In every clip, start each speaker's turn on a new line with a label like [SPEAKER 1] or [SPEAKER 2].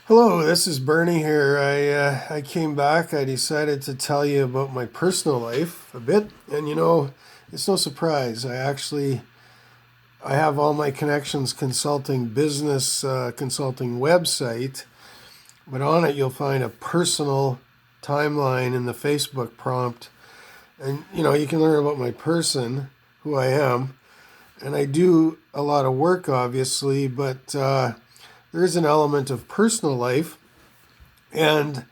[SPEAKER 1] Hello, this is Bernie here. I came back. I decided to tell you about my personal life a bit, and it's no surprise. I have all my connections consulting business consulting website, but on it you'll find a personal timeline in the Facebook prompt, and you can learn about my person, who I am, and I do a lot of work, obviously, but there is an element of personal life. And,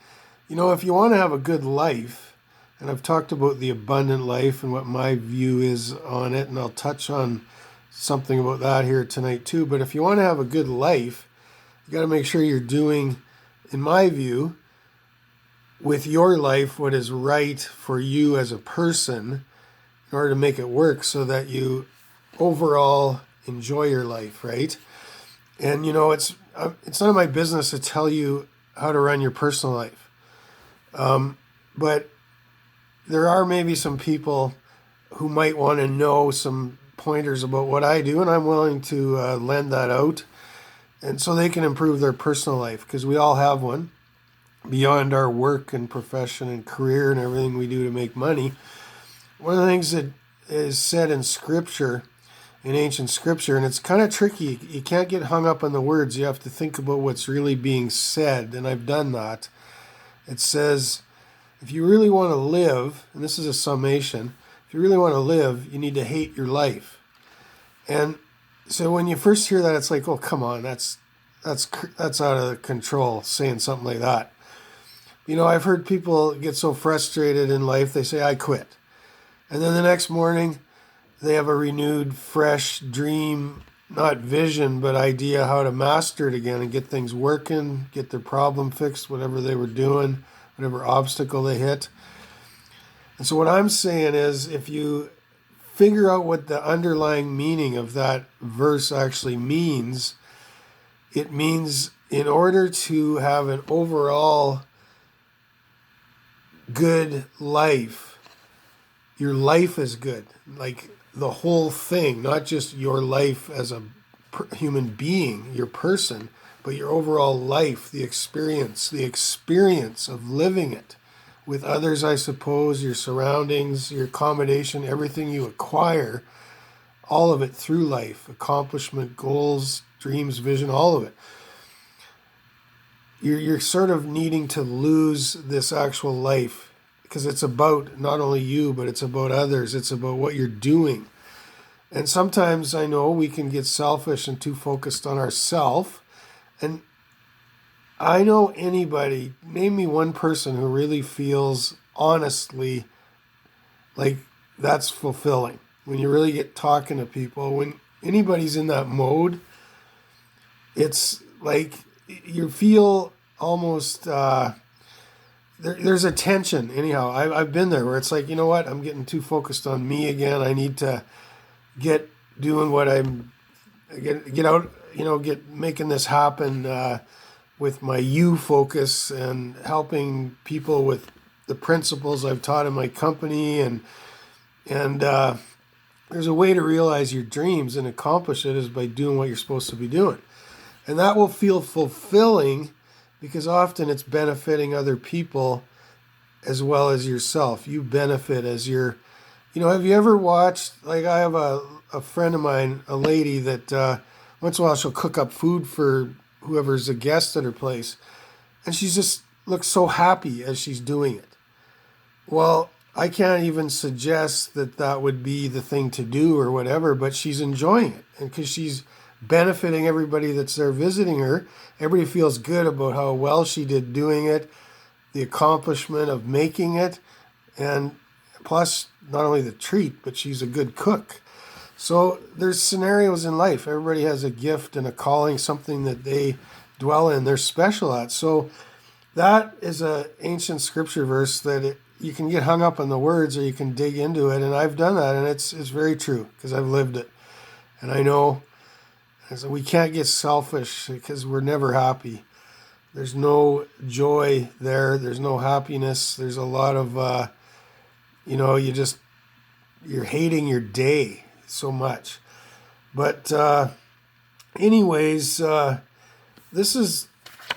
[SPEAKER 1] if you want to have a good life, and I've talked about the abundant life and what my view is on it, and I'll touch on something about that here tonight too. But if you want to have a good life, you got to make sure you're doing, in my view, with your life what is right for you as a person in order to make it work so that you overall enjoy your life, right? And it's none of my business to tell you how to run your personal life. But there are maybe some people who might want to know some pointers about what I do, and I'm willing to lend that out, and so they can improve their personal life, because we all have one beyond our work and profession and career and everything we do to make money. One of the things that is said in Scripture, in ancient Scripture, and it's kind of tricky. You can't get hung up on the words. You have to think about what's really being said, and I've done that. It says, if you really want to live, and this is a summation, if you really want to live, you need to hate your life. And so when you first hear that, it's like, oh, come on, that's out of control, saying something like that. I've heard people get so frustrated in life, they say, I quit. And then the next morning, they have a renewed, fresh dream, not vision, but idea how to master it again and get things working, get their problem fixed, whatever they were doing, whatever obstacle they hit. And so what I'm saying is, if you figure out what the underlying meaning of that verse actually means, it means in order to have an overall good life, your life is good. Like the whole thing, not just your life as a human being, your person, but your overall life, the experience of living it with others, I suppose, your surroundings, your accommodation, everything you acquire, all of it through life, accomplishment, goals, dreams, vision, all of it. You're sort of needing to lose this actual life, because it's about not only you, but it's about others. It's about what you're doing. And sometimes I know we can get selfish and too focused on ourselves. And I know anybody, name me one person who really feels honestly like that's fulfilling. When you really get talking to people, when anybody's in that mode, it's like you feel almost, there's a tension anyhow. I've been there where it's like, you know what, I'm getting too focused on me again. I need to get doing what get out, get making this happen with my you focus and helping people with the principles I've taught in my company. And there's a way to realize your dreams and accomplish it is by doing what you're supposed to be doing. And that will feel fulfilling because often it's benefiting other people as well as yourself. You benefit as you're, have you ever watched, like I have a friend of mine, a lady that once in a while she'll cook up food for whoever's a guest at her place. And she just looks so happy as she's doing it. Well, I can't even suggest that that would be the thing to do or whatever, but she's enjoying it. And because she's benefiting everybody that's there visiting her, everybody feels good about how well she did doing it, the accomplishment of making it, and plus not only the treat, but she's a good cook. So there's scenarios in life. Everybody has a gift and a calling, something that they dwell in, they're special at. So that is an ancient scripture verse that you can get hung up on the words or you can dig into it. And I've done that, and it's very true because I've lived it. And I know we can't get selfish because we're never happy. There's no joy there. There's no happiness. There's a lot of, you're hating your day so much. But, anyways, this is,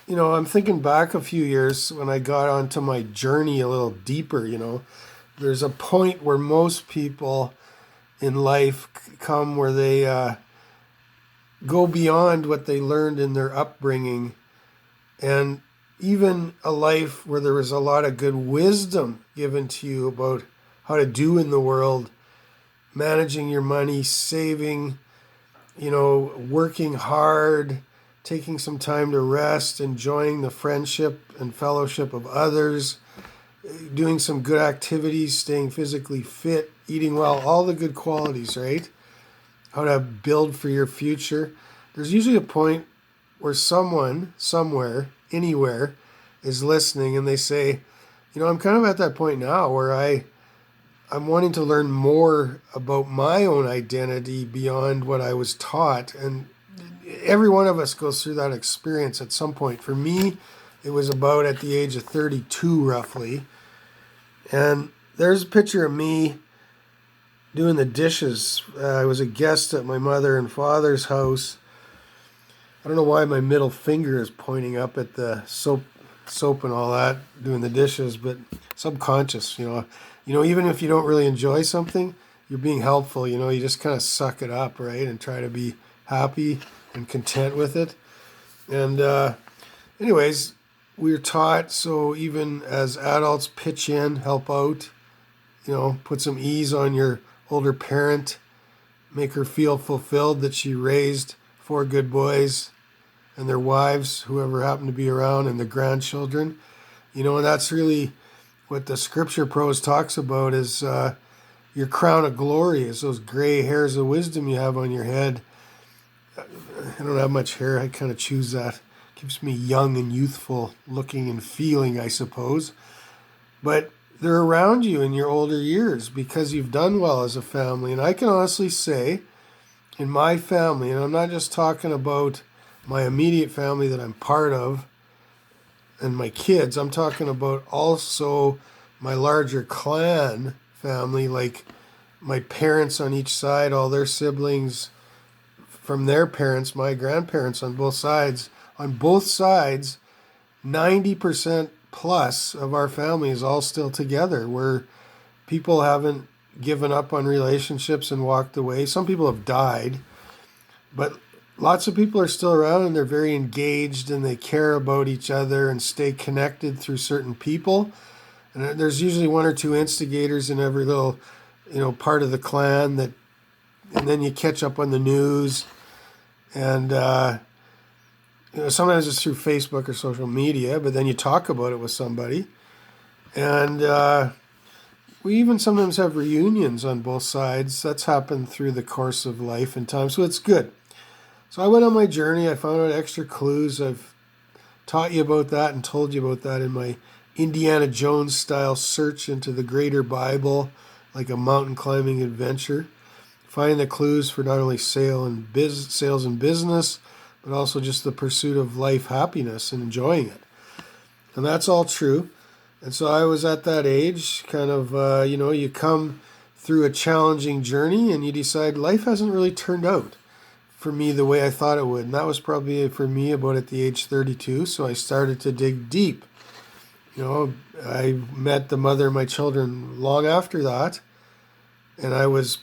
[SPEAKER 1] I'm thinking back a few years when I got onto my journey a little deeper. There's a point where most people in life come where they go beyond what they learned in their upbringing, and even a life where there was a lot of good wisdom given to you about how to do in the world, managing your money, saving, working hard, taking some time to rest, enjoying the friendship and fellowship of others, doing some good activities, staying physically fit, eating well, all the good qualities, right? How to build for your future. There's usually a point where someone, somewhere, anywhere, is listening and they say, I'm kind of at that point now where I'm wanting to learn more about my own identity beyond what I was taught. And every one of us goes through that experience at some point. For me, it was about at the age of 32, roughly. And there's a picture of me doing the dishes. I was a guest at my mother and father's house. I don't know why my middle finger is pointing up at the soap and all that, doing the dishes, but subconscious, even if you don't really enjoy something, you're being helpful, you just kind of suck it up, right? And try to be happy and content with it. And anyways, we're taught, so even as adults, pitch in, help out, put some ease on your older parent, make her feel fulfilled that she raised 4 good boys and their wives, whoever happened to be around, and the grandchildren. And that's really what the scripture prose talks about, is your crown of glory is those gray hairs of wisdom you have on your head. I don't have much hair. I kind of choose that. Keeps me young and youthful looking and feeling, I suppose. But they're around you in your older years because you've done well as a family. And I can honestly say, in my family, and I'm not just talking about my immediate family that I'm part of and my kids, I'm talking about also my larger clan family, like my parents on each side, all their siblings from their parents, my grandparents on both sides. On both sides, 90% plus of our family is all still together, where people haven't given up on relationships and walked away. Some people have died, but lots of people are still around and they're very engaged and they care about each other and stay connected through certain people. And there's usually 1 or 2 instigators in every little, part of the clan and then you catch up on the news. And, sometimes it's through Facebook or social media, but then you talk about it with somebody. And we even sometimes have reunions on both sides. That's happened through the course of life and time, so it's good. So I went on my journey. I found out extra clues. I've taught you about that and told you about that in my Indiana Jones style search into the greater Bible, like a mountain climbing adventure. Find the clues for not only sales and business, but also just the pursuit of life happiness and enjoying it. And that's all true. And so I was at that age, kind of, you come through a challenging journey and you decide life hasn't really turned out for me the way I thought it would. And that was probably for me about at the age 32. So I started to dig deep. I met the mother of my children long after that. And I was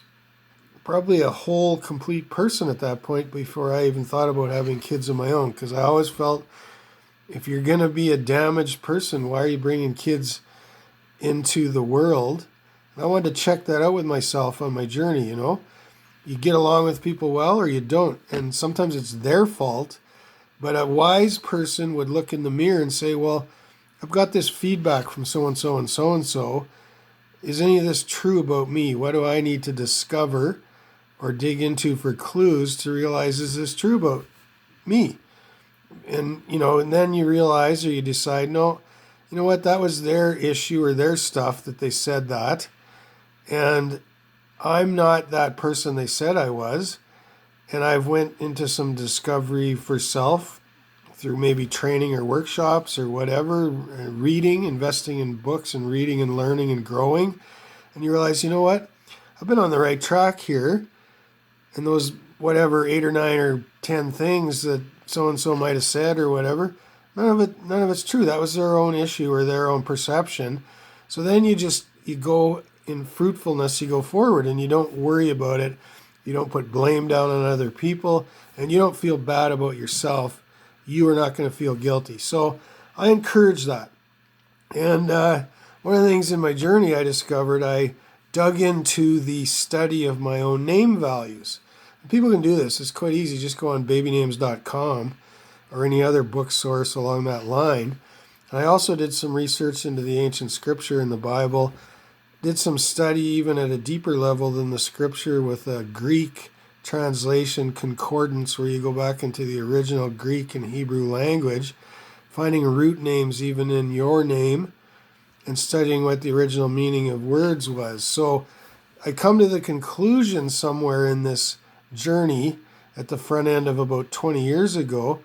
[SPEAKER 1] probably a whole, complete person at that point before I even thought about having kids of my own. Because I always felt, if you're going to be a damaged person, why are you bringing kids into the world? And I wanted to check that out with myself on my journey, You get along with people well or you don't. And sometimes it's their fault. But a wise person would look in the mirror and say, well, I've got this feedback from so-and-so and so-and-so. Is any of this true about me? What do I need to discover or dig into for clues to realize, is this true about me? And, and then you realize or you decide, no, you know what, that was their issue or their stuff that they said that. And I'm not that person they said I was. And I've went into some discovery for self through maybe training or workshops or whatever, reading, investing in books and reading and learning and growing. And you realize, you know what, I've been on the right track here. And those, 8 or 9 or 10 things that so and so might have said or whatever. None of it's true. That was their own issue or their own perception. So then you go in fruitfulness, you go forward and you don't worry about it. You don't put blame down on other people and you don't feel bad about yourself. You are not going to feel guilty. So I encourage that. And one of the things in my journey I discovered, I dug into the study of my own name values. And people can do this. It's quite easy. Just go on babynames.com or any other book source along that line. And I also did some research into the ancient scripture in the Bible, did some study even at a deeper level than the scripture with a Greek translation concordance where you go back into the original Greek and Hebrew language, finding root names even in your name and studying what the original meaning of words was. So I come to the conclusion somewhere in this journey at the front end of about 20 years ago.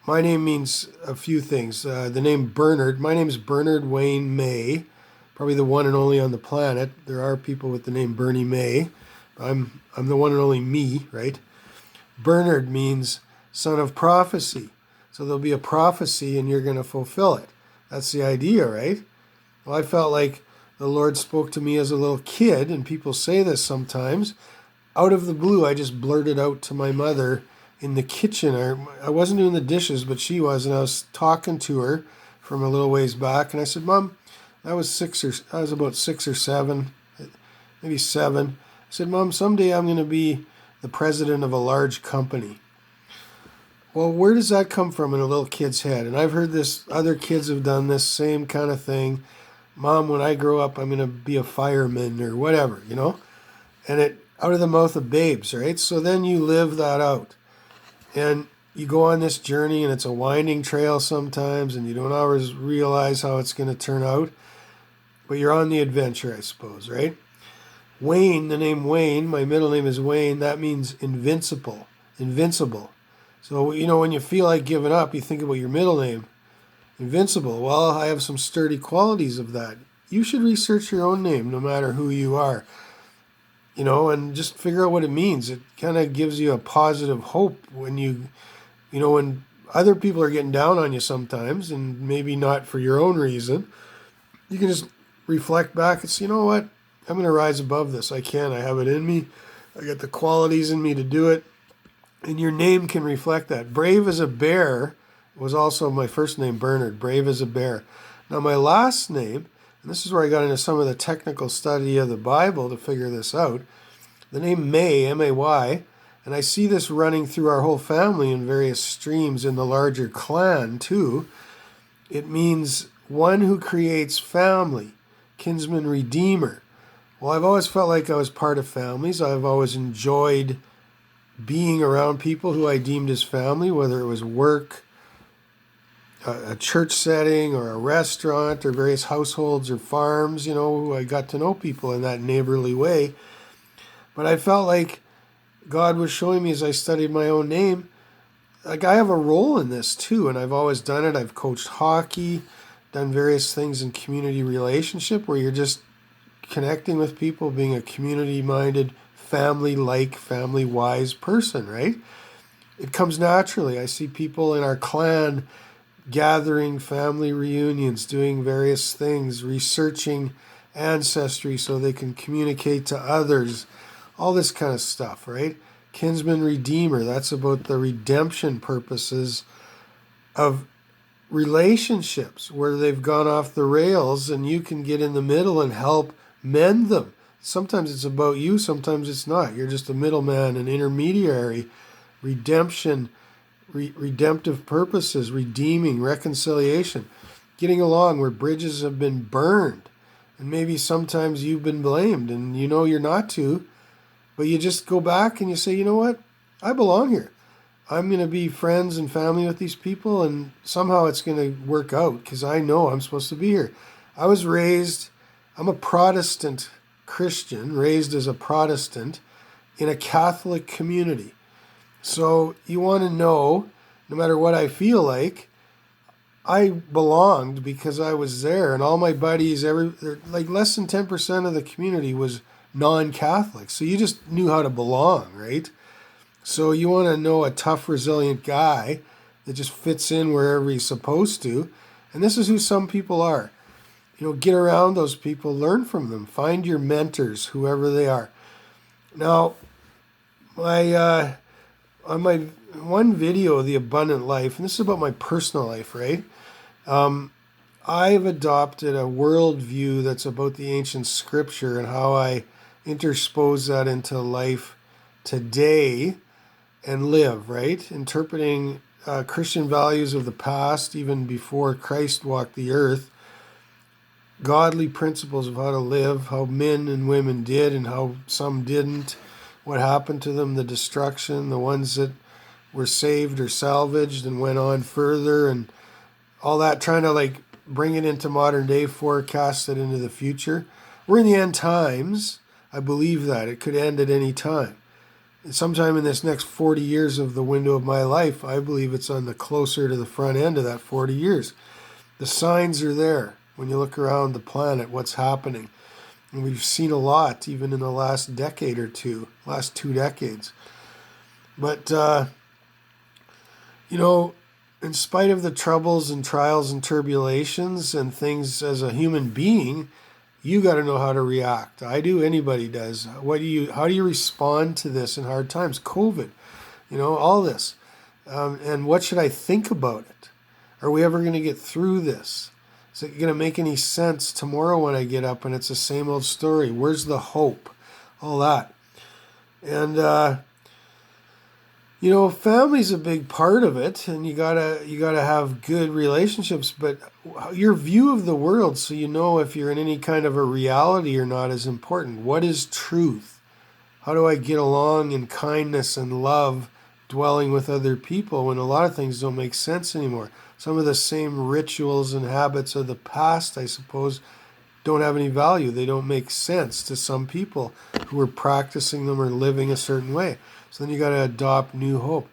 [SPEAKER 1] My name means a few things. The name Bernard, my name is Bernard Wayne May, probably the one and only on the planet. There are people with the name Bernie May. I'm the one and only me, right? Bernard means son of prophecy. So there'll be a prophecy and you're going to fulfill it. That's the idea, right? Well, I felt like the Lord spoke to me as a little kid, and people say this sometimes. Out of the blue, I just blurted out to my mother in the kitchen. I wasn't doing the dishes, but she was, and I was talking to her from a little ways back, and I said, Mom, I was about 6 or 7, maybe 7. I said, Mom, someday I'm going to be the president of a large company. Well, where does that come from in a little kid's head? And I've heard this, other kids have done this same kind of thing. Mom, when I grow up, I'm going to be a fireman or whatever, and it out of the mouth of babes, right? So then you live that out. And you go on this journey, and it's a winding trail sometimes, and you don't always realize how it's going to turn out. But you're on the adventure, I suppose, right? Wayne, the name Wayne, my middle name is Wayne, that means invincible. So, when you feel like giving up, you think about your middle name. Invincible. Well, I have some sturdy qualities of that. You should research your own name, no matter who you are. And just figure out what it means. It kind of gives you a positive hope when when other people are getting down on you sometimes, and maybe not for your own reason. You can just reflect back and say, you know what? I'm going to rise above this. I have it in me. I got the qualities in me to do it. And your name can reflect that. Brave as a bear was also my first name, Bernard. Brave as a bear. Now my last name, and this is where I got into some of the technical study of the Bible to figure this out. The name May, M-A-Y, and I see this running through our whole family in various streams in the larger clan too. It means one who creates family, kinsman redeemer. Well, I've always felt like I was part of families. I've always enjoyed being around people who I deemed as family, whether it was work, a church setting, or a restaurant, or various households or farms, who I got to know people in that neighborly way. But I felt like God was showing me as I studied my own name, like I have a role in this too, and I've always done it. I've coached hockey, done various things in community relationship where you're just connecting with people, being a community-minded, family-like, family-wise person, right? It comes naturally. I see people in our clan gathering family reunions, doing various things, researching ancestry so they can communicate to others, all this kind of stuff, right? Kinsman redeemer, that's about the redemption purposes of relationships where they've gone off the rails, and you can get in the middle and help mend them. Sometimes it's about you, sometimes it's not. You're just a middleman, an intermediary. Redemption, redemptive purposes, redeeming, reconciliation, getting along where bridges have been burned. And maybe sometimes you've been blamed and you're not to, but you just go back and you say, you know what? I belong here. I'm going to be friends and family with these people, and somehow it's going to work out because I know I'm supposed to be here. I'm a Protestant Christian, raised as a Protestant in a Catholic community. So you want to know, no matter what I feel like, I belonged because I was there, and all my buddies, like less than 10% of the community was non-Catholic. So you just knew how to belong, right? So you want to know a tough, resilient guy that just fits in wherever he's supposed to. And this is who some people are. Get around those people, learn from them, find your mentors, whoever they are. Now, my on my one video, The Abundant Life, and this is about my personal life, right? I've adopted a worldview that's about the ancient scripture and how I interpose that into life today and live, right? Interpreting Christian values of the past, even before Christ walked the earth, godly principles of how to live, how men and women did and how some didn't, what happened to them, the destruction, the ones that were saved or salvaged and went on further, and all that, trying to bring it into modern day, forecast it into the future. We're in the end times. I believe that. It could end at any time. And sometime in this next 40 years of the window of my life, I believe it's on the closer to the front end of that 40 years. The signs are there when you look around the planet, what's happening. And we've seen a lot, even in the last decade or two, last 2 decades. But, in spite of the troubles and trials and tribulations and things as a human being, you got to know how to react. I do, anybody does. How do you respond to this in hard times? COVID, all this. And what should I think about it? Are we ever going to get through this? Is it going to make any sense tomorrow when I get up and it's the same old story? Where's the hope? All that. And, family's a big part of it, and you gotta have good relationships, but your view of the world, so if you're in any kind of a reality or not, is important. What is truth? How do I get along in kindness and love, dwelling with other people when a lot of things don't make sense anymore? Some of the same rituals and habits of the past, I suppose, don't have any value. They don't make sense to some people who are practicing them or living a certain way. So then you got to adopt new hope.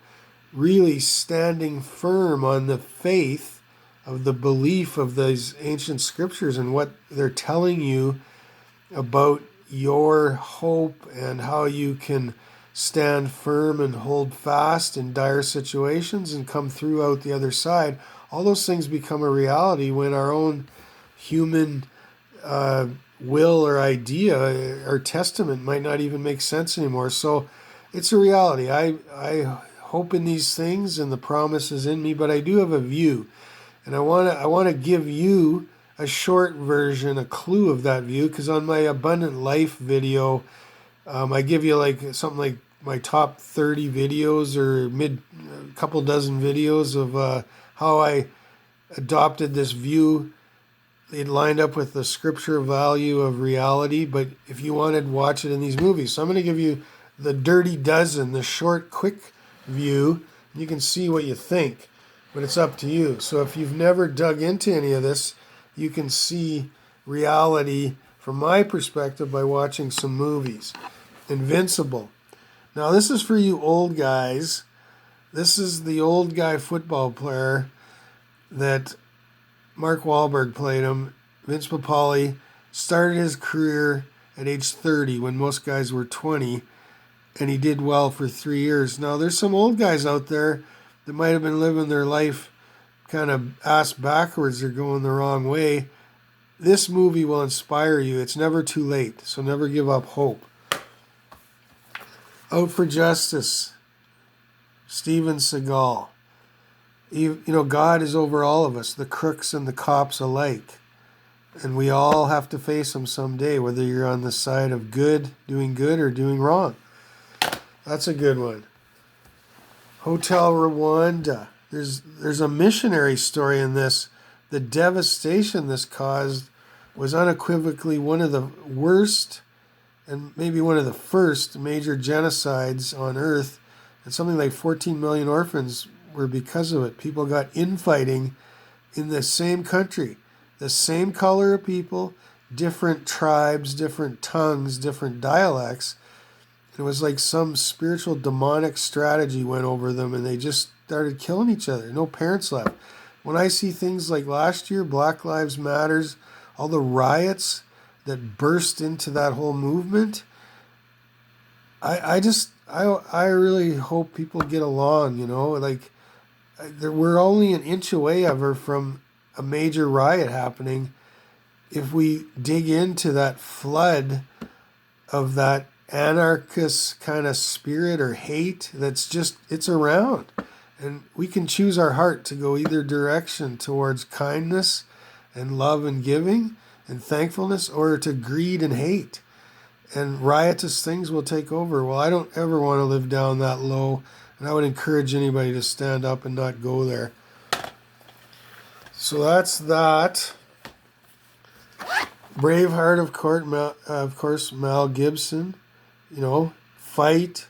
[SPEAKER 1] Really standing firm on the faith of the belief of these ancient scriptures and what they're telling you about your hope and how you can stand firm and hold fast in dire situations and come through out the other side. All those things become a reality when our own human will or idea or testament might not even make sense anymore. So it's a reality. I hope in these things and the promise is in me, but I do have a view. And I want to give you a short version, a clue of that view, because on my Abundant Life video, I give you something like my top 30 videos or a couple dozen videos of how I adopted this view. It lined up with the scripture value of reality, but if you wanted, watch it in these movies. So I'm going to give you the dirty dozen, the short, quick view. You can see what you think, but it's up to you. So if you've never dug into any of this, you can see reality from my perspective by watching some movies. Invincible. Now this is for you old guys. This is the old guy football player that Mark Wahlberg played him. Vince Papale started his career at age 30 when most guys were 20. And he did well for 3 years. Now, there's some old guys out there that might have been living their life kind of ass backwards or going the wrong way. This movie will inspire you. It's never too late, so never give up hope. Out for Justice, Steven Seagal. God is over all of us, the crooks and the cops alike. And we all have to face them someday, whether you're on the side of good or doing wrong. That's a good one. Hotel Rwanda. There's a missionary story in this. The devastation this caused was unequivocally one of the worst and maybe one of the first major genocides on earth. And something like 14 million orphans were because of it. People got infighting in the same country. The same color of people, different tribes, different tongues, different dialects. It was like some spiritual demonic strategy went over them and they just started killing each other. No parents left. When I see things like last year, Black Lives Matters, all the riots that burst into that whole movement, I just I really hope people get along. Like we're only an inch away ever from a major riot happening. If we dig into that flood of that anarchist kind of spirit or hate it's around, and we can choose our heart to go either direction towards kindness and love and giving and thankfulness, or to greed and hate, and riotous things will take over. Well, I don't ever want to live down that low, and I would encourage anybody to stand up and not go there. So that's that. Braveheart, of course, Mel Gibson. Fight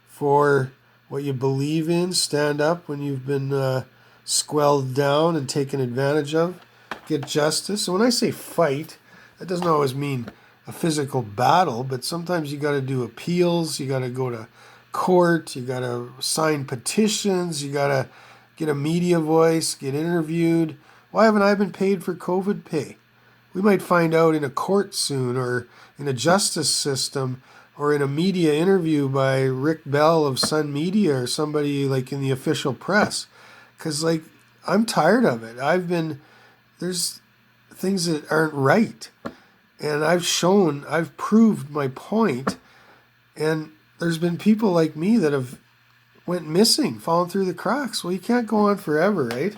[SPEAKER 1] for what you believe in. Stand up when you've been squelched down and taken advantage of. Get justice. And when I say fight, that doesn't always mean a physical battle, but sometimes you got to do appeals. You got to go to court. You got to sign petitions. You got to get a media voice, get interviewed. Why haven't I been paid for COVID pay? We might find out in a court soon, or in a justice system, or in a media interview by Rick Bell of Sun Media, or somebody like in the official press. Because, like, I'm tired of it. There's things that aren't right. And I've proved my point. And there's been people like me that have went missing, fallen through the cracks. Well, you can't go on forever, right?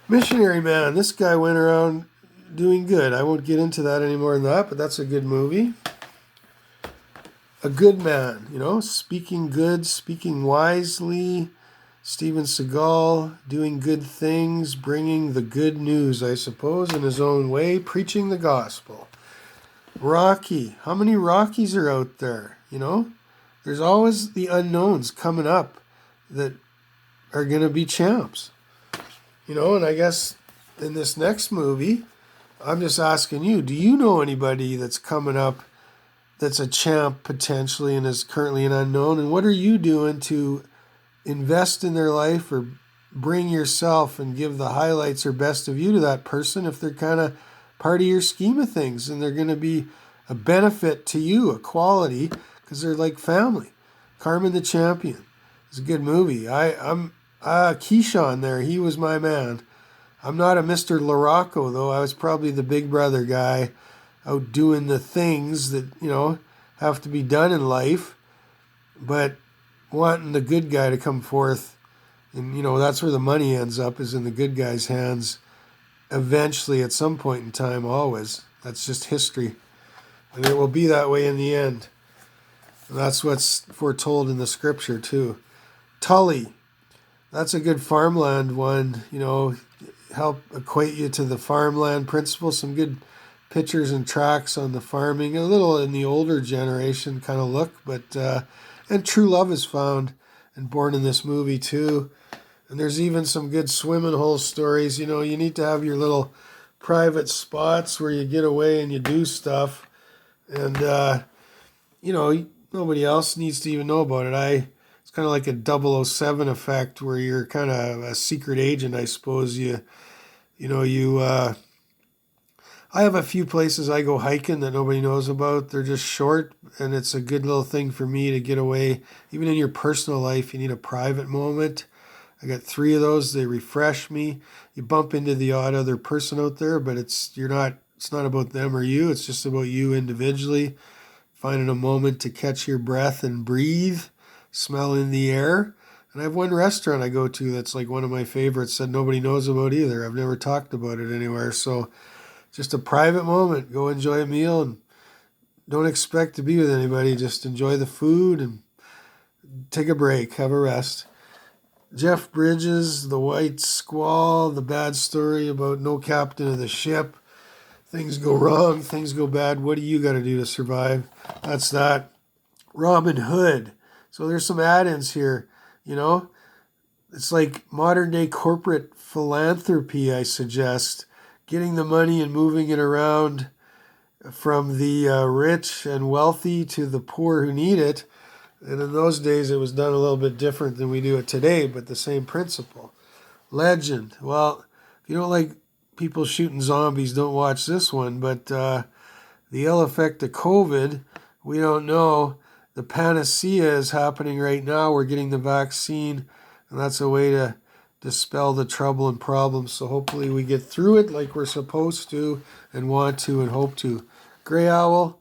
[SPEAKER 1] Missionary Man, this guy went around doing good. I won't get into that any more than that, but that's a good movie. A Good Man, speaking good, speaking wisely. Steven Seagal, doing good things, bringing the good news, I suppose, in his own way, preaching the gospel. Rocky, how many Rockies are out there? There's always the unknowns coming up that are going to be champs. And I guess in this next movie, I'm just asking you, do you know anybody that's coming up that's a champ potentially and is currently an unknown? And what are you doing to invest in their life or bring yourself and give the highlights or best of you to that person if they're kind of part of your scheme of things and they're going to be a benefit to you, a quality, because they're like family. Carmen the Champion is a good movie. I'm Keyshawn there, he was my man. I'm not a Mr. LaRocco, though. I was probably the big brother guy out doing the things that, have to be done in life, but wanting the good guy to come forth. And, that's where the money ends up, is in the good guy's hands eventually at some point in time, always. That's just history. And it will be that way in the end. And that's what's foretold in the scripture, too. Tully, that's a good farmland one, help equate you to the farmland principle. Some good pictures and tracks on the farming, a little in the older generation kind of look, but and true love is found and born in this movie too. And there's even some good swimming hole stories. You need to have your little private spots where you get away and you do stuff, and nobody else needs to even know about it. It's kind of like a 007 effect where you're kind of a secret agent, I suppose. I have a few places I go hiking that nobody knows about. They're just short, and it's a good little thing for me to get away. Even in your personal life, you need a private moment. I got 3 of those. They refresh me. You bump into the odd other person out there, but it's not about them or you. It's just about you individually, finding a moment to catch your breath and breathe, smell in the air. And I have one restaurant I go to that's like one of my favorites that nobody knows about either. I've never talked about it anywhere. So just a private moment. Go enjoy a meal and don't expect to be with anybody. Just enjoy the food and take a break. Have a rest. Jeff Bridges, The White Squall, the bad story about no captain of the ship. Things go wrong, things go bad. What do you got to do to survive? That's that. Robin Hood. So there's some add-ins here, It's like modern day corporate philanthropy, I suggest. Getting the money and moving it around from the rich and wealthy to the poor who need it. And in those days, it was done a little bit different than we do it today, but the same principle. Legend. Well, if you don't like people shooting zombies, don't watch this one. But the ill effect of COVID, we don't know the panacea is happening right now. We're getting the vaccine, and that's a way to dispel the trouble and problems. So hopefully we get through it like we're supposed to and want to and hope to. Gray Owl,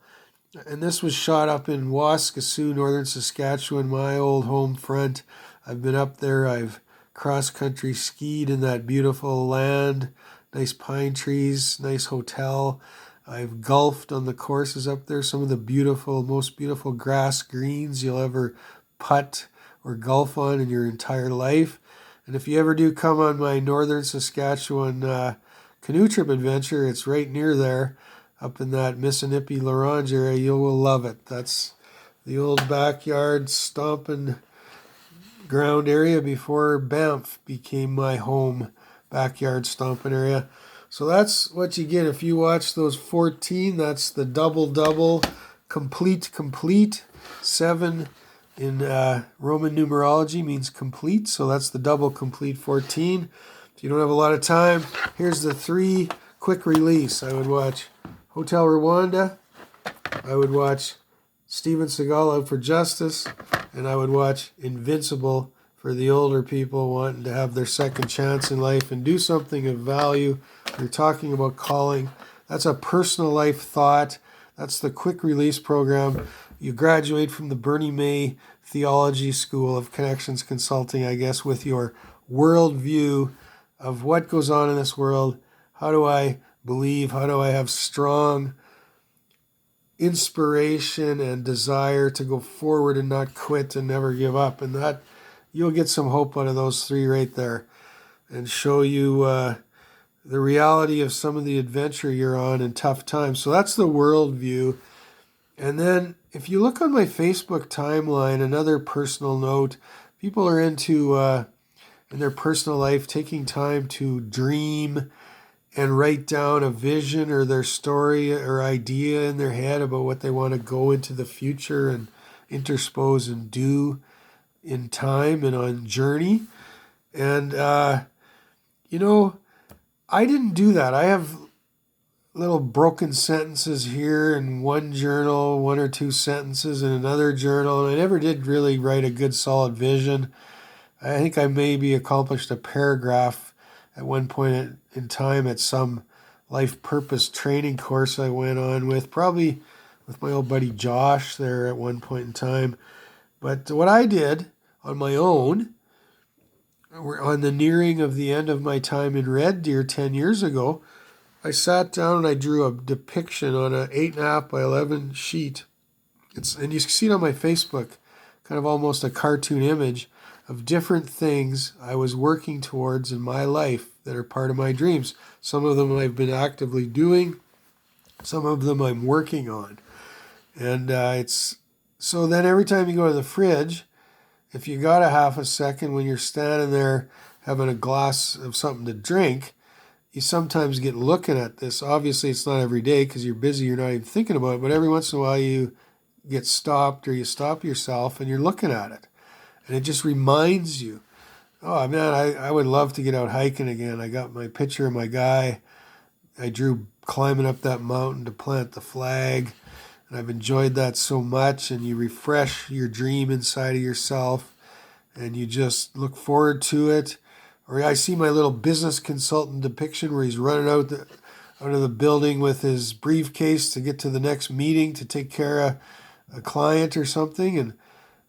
[SPEAKER 1] and this was shot up in Waskesiu, northern Saskatchewan, my old home front. I've been up there. I've cross-country skied in that beautiful land, nice pine trees, nice hotel. I've golfed on the courses up there, some of the most beautiful grass greens you'll ever putt or golf on in your entire life. And if you ever do come on my northern Saskatchewan canoe trip adventure, it's right near there, up in that Missinippi-Larange area. You will love it. That's the old backyard stomping ground area before Banff became my home backyard stomping area. So that's what you get if you watch those 14. That's the double, complete. 7 in Roman numerology means complete. So that's the double complete 14. If you don't have a lot of time, here's the 3 quick release. I would watch Hotel Rwanda. I would watch Steven Seagal Out for Justice. And I would watch Invincible for the older people wanting to have their second chance in life and do something of value. You're talking about calling. That's a personal life thought. That's the quick release program. You graduate from the Bernie May Theology School of Connections Consulting, I guess, with your worldview of what goes on in this world. How do I believe? How do I have strong inspiration and desire to go forward and not quit and never give up? And that you'll get some hope out of those 3 right there and show you the reality of some of the adventure you're on in tough times. So that's the worldview. And then if you look on my Facebook timeline, another personal note, people are into, in their personal life, taking time to dream and write down a vision or their story or idea in their head about what they want to go into the future and interpose and do in time and on journey. And, I didn't do that. I have little broken sentences here in one journal, 1 or 2 sentences in another journal, and I never did really write a good solid vision. I think I maybe accomplished a paragraph at one point in time at some life purpose training course I went on with, probably with my old buddy Josh there at one point in time. But what I did on my own, on the nearing of the end of my time in Red Deer 10 years ago, I sat down and I drew a depiction on an 8.5 by 11 sheet. And you can see it on my Facebook, kind of almost a cartoon image of different things I was working towards in my life that are part of my dreams. Some of them I've been actively doing, some of them I'm working on. And so then every time you go to the fridge, if you got a half a second when you're standing there having a glass of something to drink, you sometimes get looking at this. Obviously, it's not every day because you're busy, you're not even thinking about it, but every once in a while you get stopped or you stop yourself and you're looking at it. And it just reminds you, oh man, I would love to get out hiking again. I got my picture of my guy I drew climbing up that mountain to plant the flag. And I've enjoyed that so much, and you refresh your dream inside of yourself, and you just look forward to it. Or I see my little business consultant depiction where he's running out of the building with his briefcase to get to the next meeting to take care of a client or something, and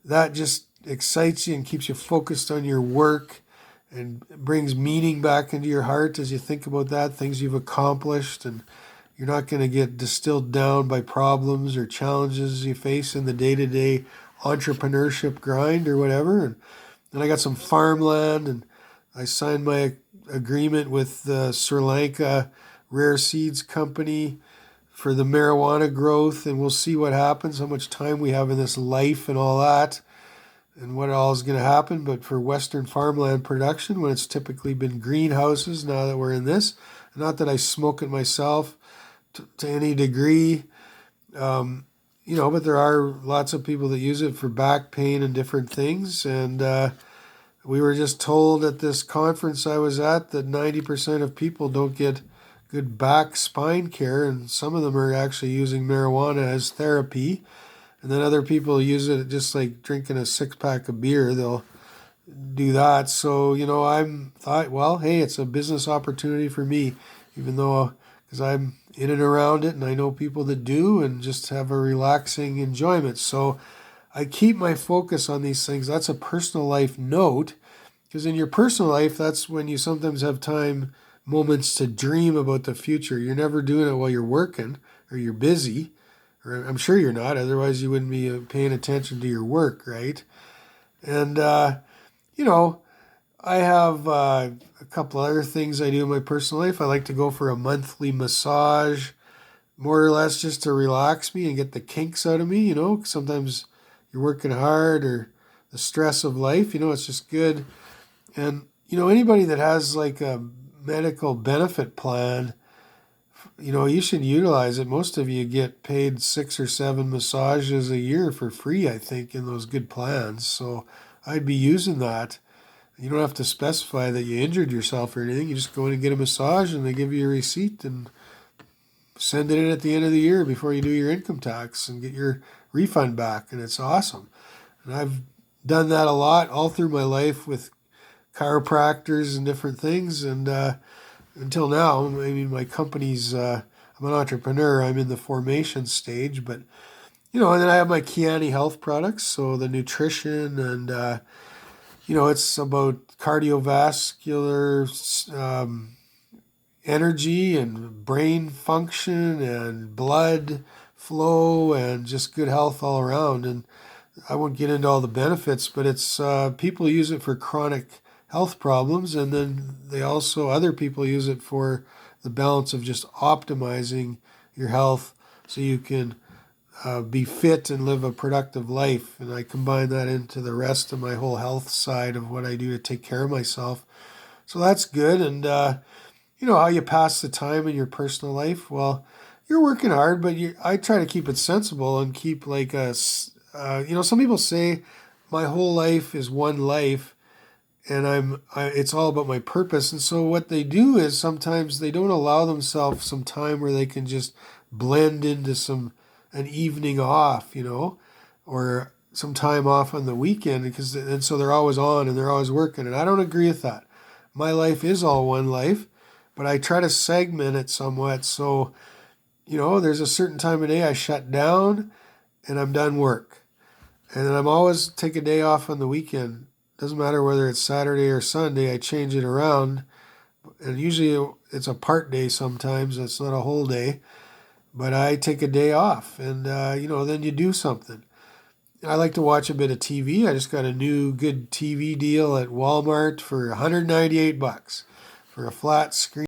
[SPEAKER 1] that just excites you and keeps you focused on your work and brings meaning back into your heart as you think about that, things you've accomplished, and you're not going to get distilled down by problems or challenges you face in the day-to-day entrepreneurship grind or whatever. And I got some farmland, and I signed my agreement with the Sri Lanka Rare Seeds Company for the marijuana growth, and we'll see what happens, how much time we have in this life and all that, and what all is going to happen. But for Western farmland production, when it's typically been greenhouses, now that we're in this, not that I smoke it myself, to any degree, but there are lots of people that use it for back pain and different things. And we were just told at this conference I was at that 90% of people don't get good back spine care, and some of them are actually using marijuana as therapy. And then other people use it just like drinking a 6 pack of beer. They'll do that. So, I'm thought, well, hey, it's a business opportunity for me, even though because I'm in and around it and I know people that do and just have a relaxing enjoyment. So I keep my focus on these things. That's a personal life note because in your personal life, that's when you sometimes have time, moments to dream about the future. You're never doing it while you're working or you're busy, or I'm sure you're not. Otherwise, you wouldn't be paying attention to your work, right? And, you know, I have a couple other things I do in my personal life. I like to go for a monthly massage, more or less just to relax me and get the kinks out of me. Sometimes you're working hard or the stress of life, it's just good. And, anybody that has like a medical benefit plan, you should utilize it. Most of you get paid 6 or 7 massages a year for free, I think, in those good plans. So I'd be using that. You don't have to specify that you injured yourself or anything. You just go in and get a massage and they give you a receipt and send it in at the end of the year before you do your income tax and get your refund back. And it's awesome. And I've done that a lot all through my life with chiropractors and different things. And until now, I mean, my company's, I'm an entrepreneur. I'm in the formation stage, but, and then I have my Kiani Health products. So the nutrition and, it's about cardiovascular energy and brain function and blood flow and just good health all around. And I won't get into all the benefits, but it's people use it for chronic health problems, and then other people use it for the balance of just optimizing your health so you can be fit and live a productive life. And I combine that into the rest of my whole health side of what I do to take care of myself. So that's good. And how you pass the time in your personal life. Well, you're working hard, but I try to keep it sensible and keep like some people say my whole life is one life and it's all about my purpose. And so what they do is sometimes they don't allow themselves some time where they can just blend into an evening off, or some time off on the weekend and so they're always on and they're always working. And I don't agree with that. My life is all one life, but I try to segment it somewhat. So, there's a certain time of day I shut down and I'm done work. And then I'm always take a day off on the weekend. Doesn't matter whether it's Saturday or Sunday, I change it around. And usually it's a part day sometimes. It's not a whole day. But I take a day off and, then you do something. I like to watch a bit of TV. I just got a new good TV deal at Walmart for $198 for a flat screen.